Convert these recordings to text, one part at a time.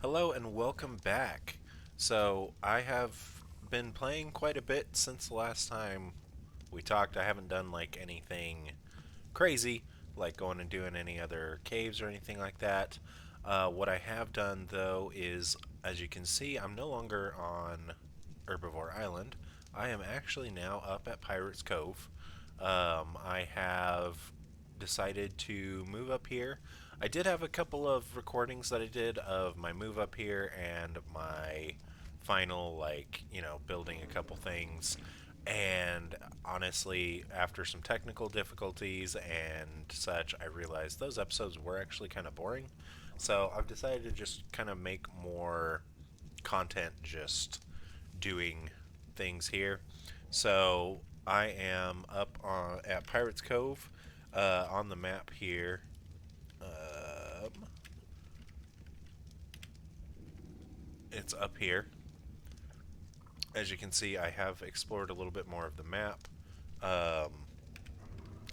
Hello and welcome back. So, I have been playing quite a bit since the last time we talked. I haven't done like anything crazy, like going and doing any other caves or anything like that. What I have done though is, as you can see, I'm no longer on Herbivore Island. I am actually now up at Pirates Cove. I have decided to move up here. I did have a couple of recordings that I did of my move up here and my final, building a couple things. And honestly, after some technical difficulties and such, I realized those episodes were actually kind of boring. So I've decided to just kind of make more content just doing things here. So I am up at Pirates Cove on the map here. It's up here. As you can see, I have explored a little bit more of the map. Um,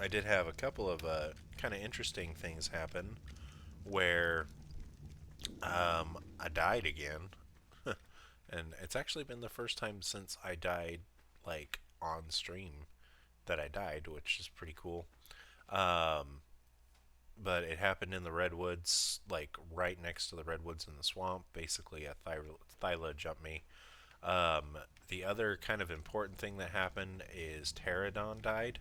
I did have a couple of kind of interesting things happen where I died again. And it's actually been the first time since I died, like, on stream that I died, which is pretty cool. Um, but it happened in the redwoods, like right next to the redwoods in the swamp. Basically, a Thyla jumped me. Um, the other kind of important thing that happened is Pterodon died.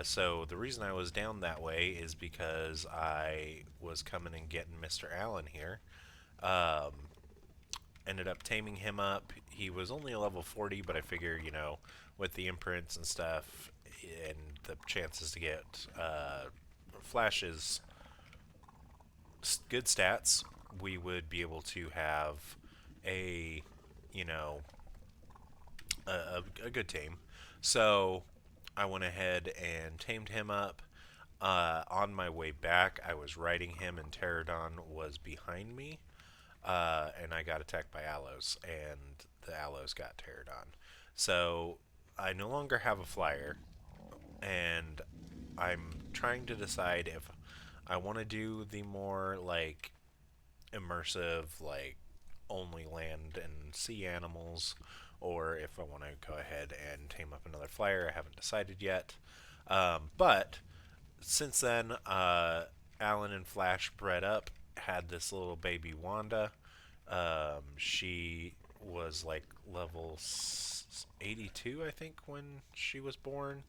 So the reason I was down that way is because I was coming and getting Mr. Allen here. Um, Ended up taming him up. He was only a level 40, but I figure, with the imprints and stuff and the chances to get flashes, good stats, we would be able to have a, you know, a good tame. So I went ahead and tamed him up. On my way back, I was riding him, and Pterodon was behind me, and I got attacked by aloes, and the aloes got Pterodon. So I no longer have a flyer, and I'm trying to decide if I want to do the more like immersive, like only land and sea animals, or if I want to go ahead and tame up another flyer. I haven't decided yet. But since then, Alan and Flash bred up, had this little baby Wanda. She was like level 82, I think, when she was born.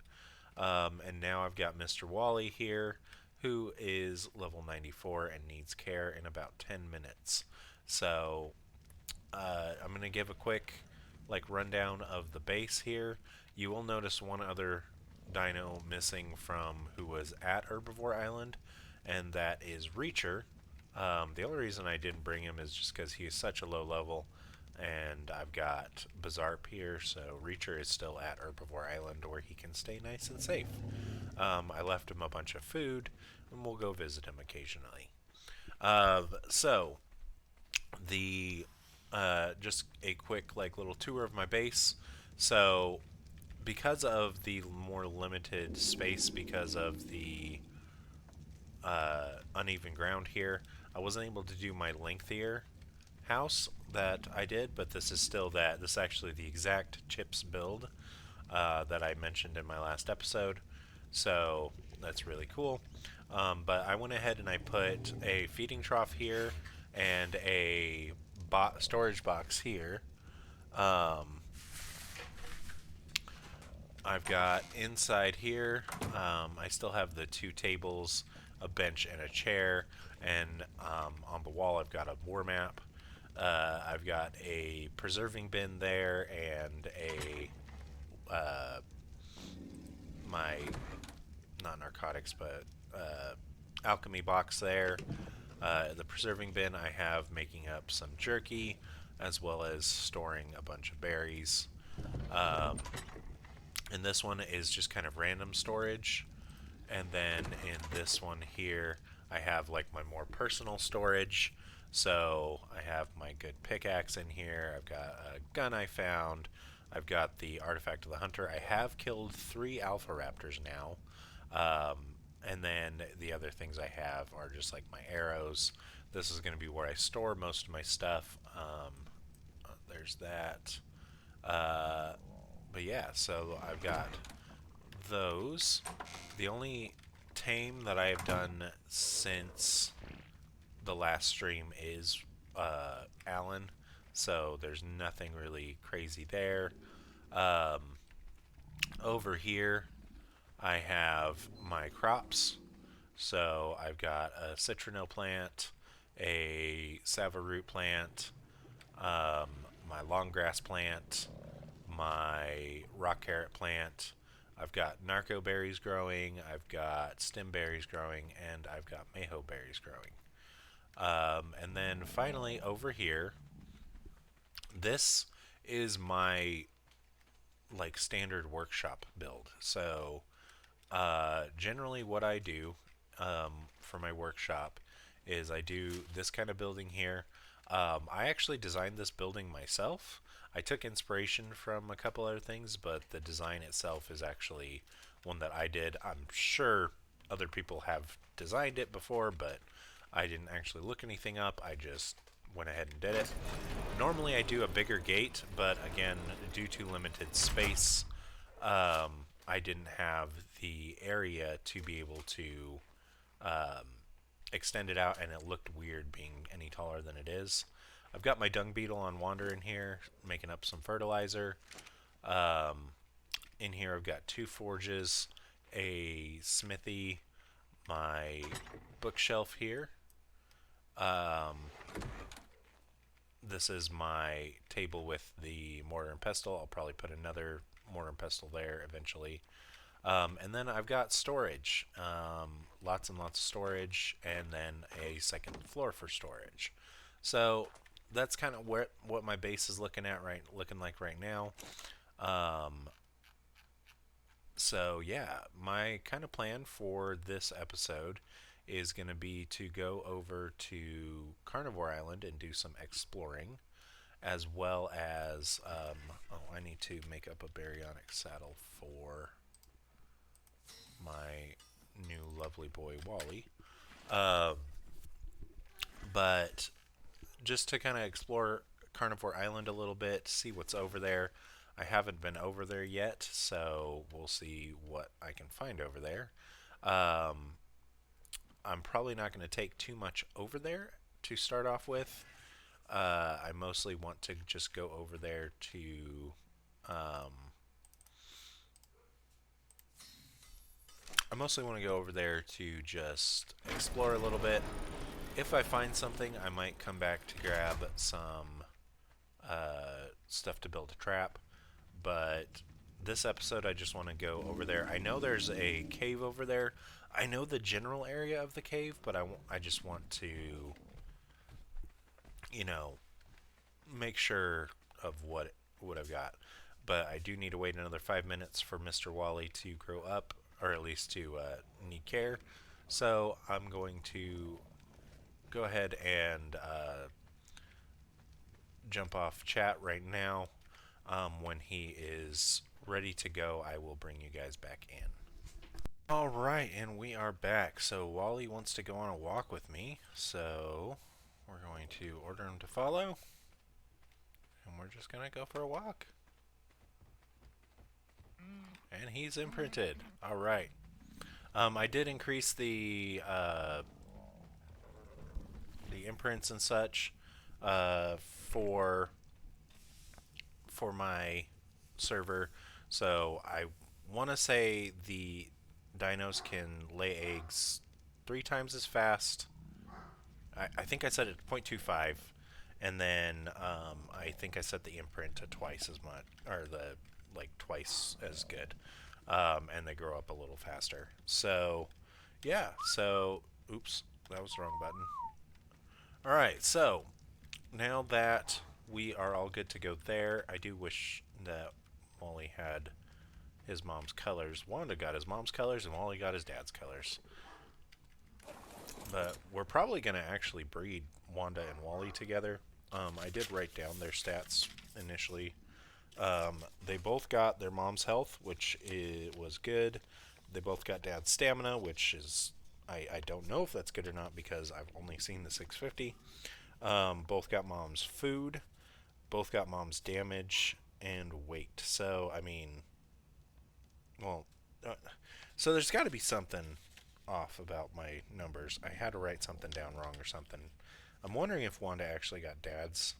And now I've got Mr. Wally here, who is level 94 and needs care in about 10 minutes. So I'm going to give a quick rundown of the base here. You will notice one other dino missing from who was at Herbivore Island, and that is Reacher. The only reason I didn't bring him is just because he is such a low level, and I've got Bizarre here, so Reacher is still at Herbivore Island where he can stay nice and safe. I left him a bunch of food, and we'll go visit him occasionally. So the just a quick little tour of my base. So because of the more limited space, because of the uneven ground here, I wasn't able to do my lengthier house that I did, but this is still that. This is actually the exact chips build that I mentioned in my last episode. So that's really cool. But I went ahead and I put a feeding trough here and a storage box here. Um, I've got inside here, I still have the two tables, a bench, and a chair. And on the wall, I've got a war map. I've got a preserving bin there and a my not narcotics but alchemy box there. The preserving bin I have making up some jerky as well as storing a bunch of berries. Um, and this one is just kind of random storage. And then in this one here, I have like my more personal storage. So I have my good pickaxe in here. I've got a gun I found. I've got the artifact of the hunter. I have killed 3 alpha raptors now. And then the other things I have are just like my arrows, This is going to be where I store most of my stuff. There's that. Uh, but yeah, so I've got those. The only tame that I have done since the last stream is Alan, so there's nothing really crazy there. Um, Over here, I have my crops. So I've got a citronelle plant, a savaroot plant, um, my long grass plant, my rock carrot plant. I've got narco berries growing, I've got stem berries growing, and I've got mayho berries growing. And then finally over here, this is my like standard workshop build. So generally what I do for my workshop is I do this kind of building here. I actually designed this building myself. I took inspiration from a couple other things, but the design itself is actually one that I did. I'm sure other people have designed it before, but I didn't actually look anything up. I just went ahead and did it. Normally I do a bigger gate, but again, due to limited space, I didn't have the area to be able to um, extend it out, and it looked weird being any taller than it is. I've got my dung beetle on wander in here, making up some fertilizer. Um, in here I've got two forges, a smithy, my bookshelf here. Um, this is my table with the mortar and pestle. I'll probably put another mortar and pestle there eventually. And then I've got storage, lots and lots of storage, and then a second floor for storage. So that's kind of what my base is looking like right now. Um, so yeah, my kind of plan for this episode is going to be to go over to Carnivore Island and do some exploring, as well as oh, I need to make up a baryonic saddle for my new lovely boy Wally. Uh, but just to kind of explore Carnivore Island a little bit, see what's over there. I haven't been over there yet, so we'll see what I can find over there. Um, I'm probably not going to take too much over there to start off with. I mostly want to just go over there to um, I mostly want to go over there to just explore a little bit. If I find something, I might come back to grab some stuff to build a trap. But this episode, I just want to go over there. I know there's a cave over there. I know the general area of the cave, but I just want to, you know, make sure of what I've got. But I do need to wait another 5 minutes for Mr. Wally to grow up, or at least to need care. So I'm going to go ahead and jump off chat right now. When he is ready to go, I will bring you guys back in. Alright, and we are back. So Wally wants to go on a walk with me, so we're going to order him to follow, and we're just going to go for a walk. And he's imprinted. Alright. I did increase the imprints and such for my server. So I want to say the dinos can lay eggs 3 times as fast. I think I set it to 0.25, and then I think I set the imprint to twice as much, or the like twice as good, and they grow up a little faster. So yeah, so oops, that was the wrong button. All right, so now that we are all good to go there, I do wish that Wally had his mom's colors. Wanda got his mom's colors, and Wally got his dad's colors. But we're probably going to actually breed Wanda and Wally together. I did write down their stats initially. They both got their mom's health, which was good. They both got dad's stamina, which is I don't know if that's good or not because I've only seen the 650. Both got mom's food, both got mom's damage and weight. So, I mean, well, uh, so there's got to be something off about my numbers. I had to write something down wrong or something. I'm wondering if Wanda actually got dad's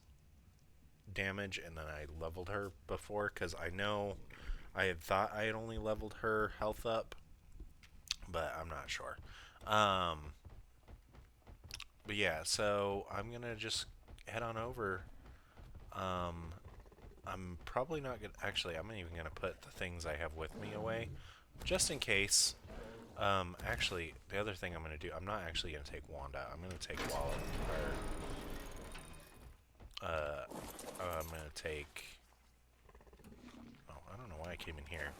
damage and then I leveled her before, because I know I had thought I had only leveled her health up, but I'm not sure. Um, but yeah, so I'm gonna just head on over. Um, I'm probably not gonna. Actually, I'm not even gonna put the things I have with me away, just in case. Actually, the other thing I'm gonna do, I'm not actually gonna take Wanda. I'm gonna take Walla. I'm gonna take. Oh, I don't know why I came in here.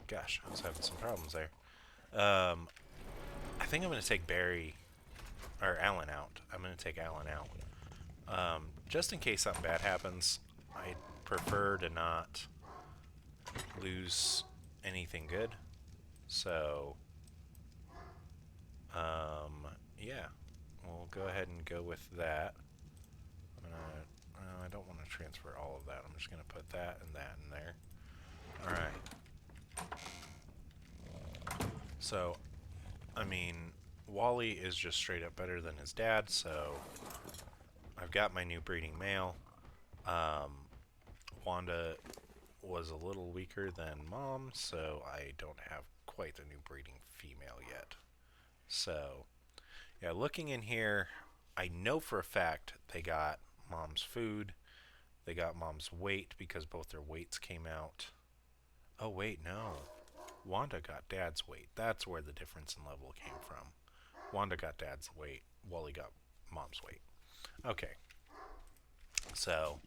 Gosh, I was having some problems there. I think I'm gonna take Barry or Alan out. I'm gonna take Alan out. Just in case something bad happens. I prefer to not lose anything good. So, yeah, we'll go ahead and go with that. I'm gonna. I don't want to transfer all of that. I'm just gonna put that and that in there. All right. So, I mean, Wally is just straight up better than his dad. So, I've got my new breeding male. Um, Wanda was a little weaker than mom, so I don't have quite the new breeding female yet. So, yeah, looking in here, I know for a fact they got mom's food. They got mom's weight because both their weights came out. Oh, wait, no. Wanda got dad's weight. That's where the difference in level came from. Wanda got dad's weight. Wally got mom's weight. Okay. So,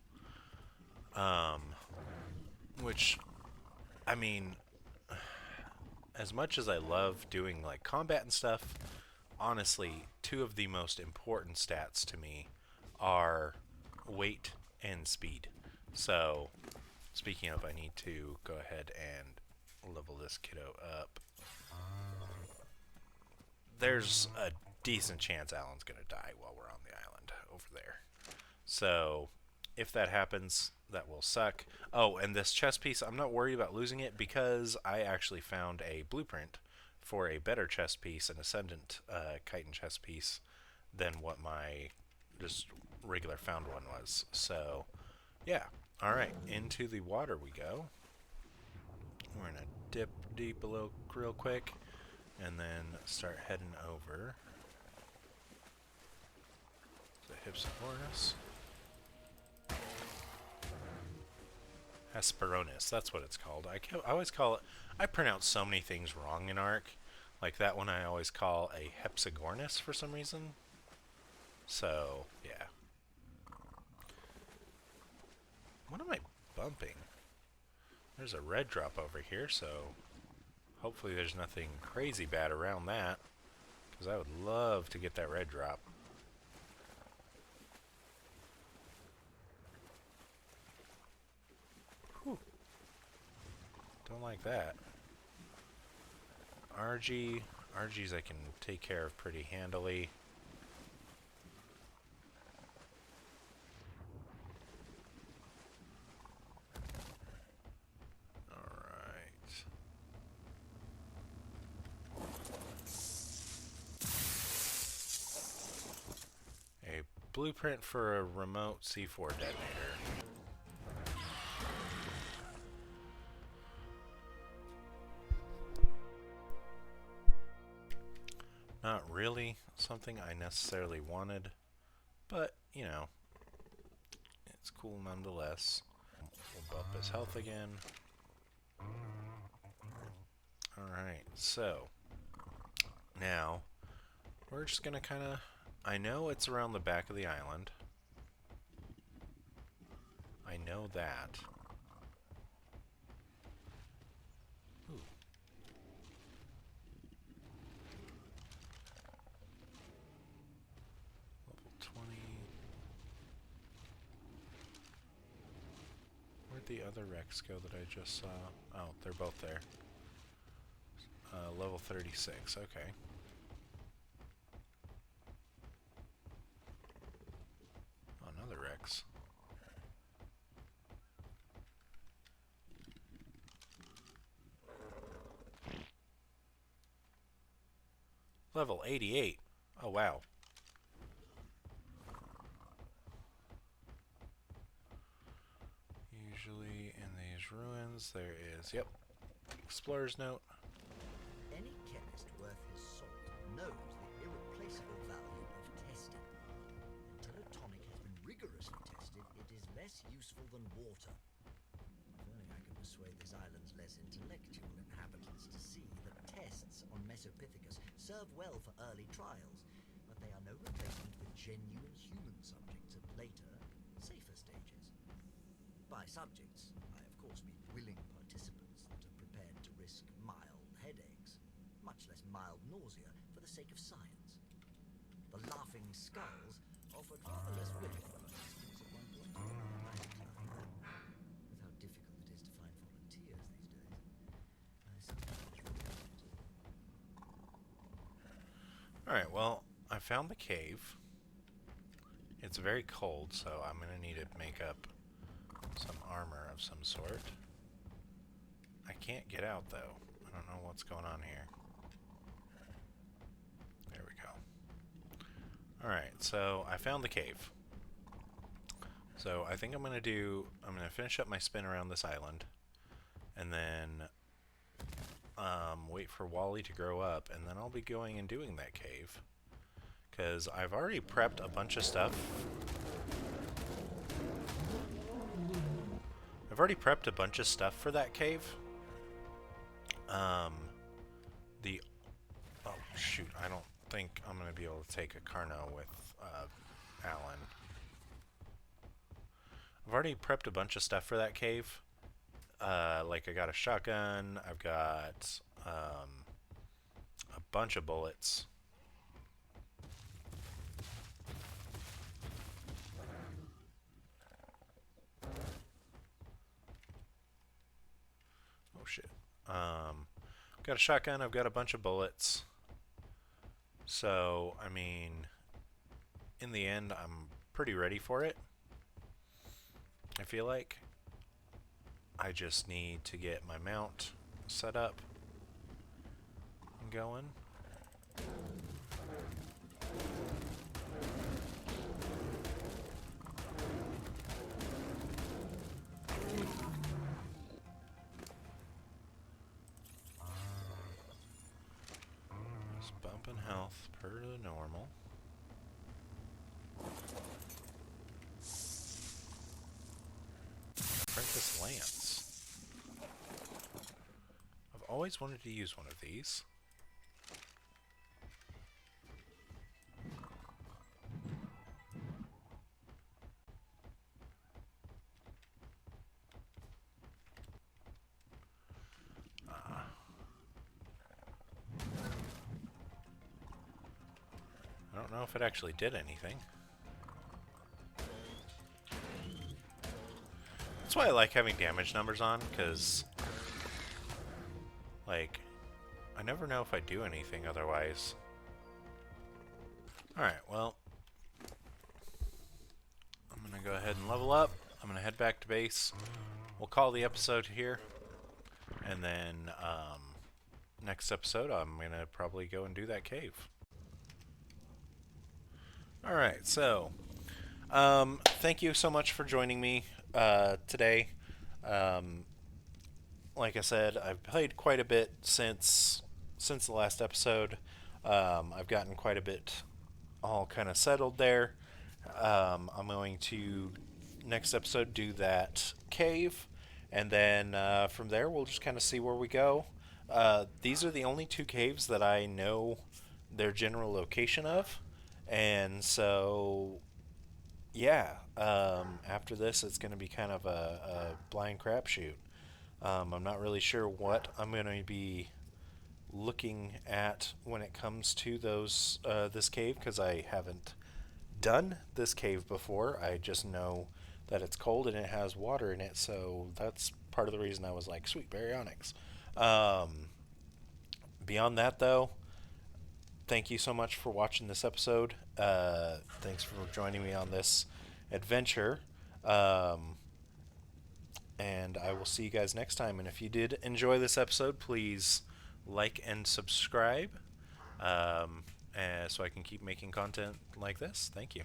um, which, I mean, as much as I love doing like combat and stuff, honestly, two of the most important stats to me are weight and speed. So, speaking of, I need to go ahead and level this kiddo up. There's a decent chance Alan's going to die while we're on the island over there. So, if that happens, that will suck. Oh, and this chess piece, I'm not worried about losing it because I actually found a blueprint for a better chess piece, an Ascendant chitin chess piece, than what my just regular found one was. So, yeah. Alright, into the water we go. We're going to dip deep below real quick and then start heading over the Hypsibornis. Hesperornis, that's what it's called. I always call it, I pronounce so many things wrong in Ark. Like that one I always call a Hepsigornis for some reason. So, yeah. What am I bumping? There's a red drop over here, so hopefully there's nothing crazy bad around that. Because I would love to get that red drop. Whew. Don't like that. RGs I can take care of pretty handily. Alright. A blueprint for a remote C4 detonator. Not really something I necessarily wanted, but, you know, it's cool nonetheless. We'll bump his health again. Alright, so, now, we're just gonna kind of, I know it's around the back of the island. I know that. Ooh. Level 20. the other wrecks go that I just saw? Oh, they're both there. Level 36, okay. Oh, another Rex. Level 88. Oh, wow. Usually in these ruins there is, yep, explorer's note. Any chemist worth his salt knows the irreplaceable value of testing. Until a tonic has been rigorously tested, it is less useful than water. If only I could persuade this island's less intellectual inhabitants to see that tests on Mesopithecus serve well for early trials, but they are no replacement for genuine human subjects at later, safer stages. By subjects, I of course mean willing participants that are prepared to risk mild headaches, much less mild nausea, for the sake of science. The Laughing Skulls offered far less willing participants at one point. With how difficult it is to find volunteers these days, I sometimes regret. Alright, well, I found the cave. It's very cold, so I'm going to need to make up some armor of some sort. I can't get out, though. I don't know what's going on here. There we go. Alright, so I found the cave. So I think I'm going to finish up my spin around this island, and then wait for Wally to grow up, and then I'll be going and doing that cave. Because I've already prepped a bunch of stuff. I've already prepped a bunch of stuff for that cave. Oh shoot, I don't think I'm going to be able to take a Carno with Alan. I've already prepped a bunch of stuff for that cave. Like I got a shotgun, I've got a bunch of bullets. Oh shit. Got a shotgun, I've got a bunch of bullets. So, I mean, in the end, I'm pretty ready for it. I feel like I just need to get my mount set up and going. Just bumping health per the normal. Apprentice Lance. I've always wanted to use one of these. I don't know if it actually did anything. That's why I like having damage numbers on, because, like, I never know if I do anything otherwise. Alright, well, I'm going to go ahead and level up. I'm going to head back to base. We'll call the episode here. And then, next episode, I'm going to probably go and do that cave. Alright, so, thank you so much for joining me today. Like I said, I've played quite a bit since the last episode. I've gotten quite a bit all kind of settled there. I'm going to, next episode, do that cave, and then from there we'll just kind of see where we go. These are the only two caves that I know their general location of, and so yeah, after this it's going to be kind of a blind crapshoot. I'm not really sure what I'm going to be looking at when it comes to those this cave, because I haven't done this cave before. I just know that it's cold and it has water in it. So that's part of the reason I was like, sweet baryonyx. Um, Beyond that, though, thank you so much for watching this episode. Thanks for joining me on this adventure. Um, and I will see you guys next time. And if you did enjoy this episode, please like and subscribe, so I can keep making content like this. Thank you.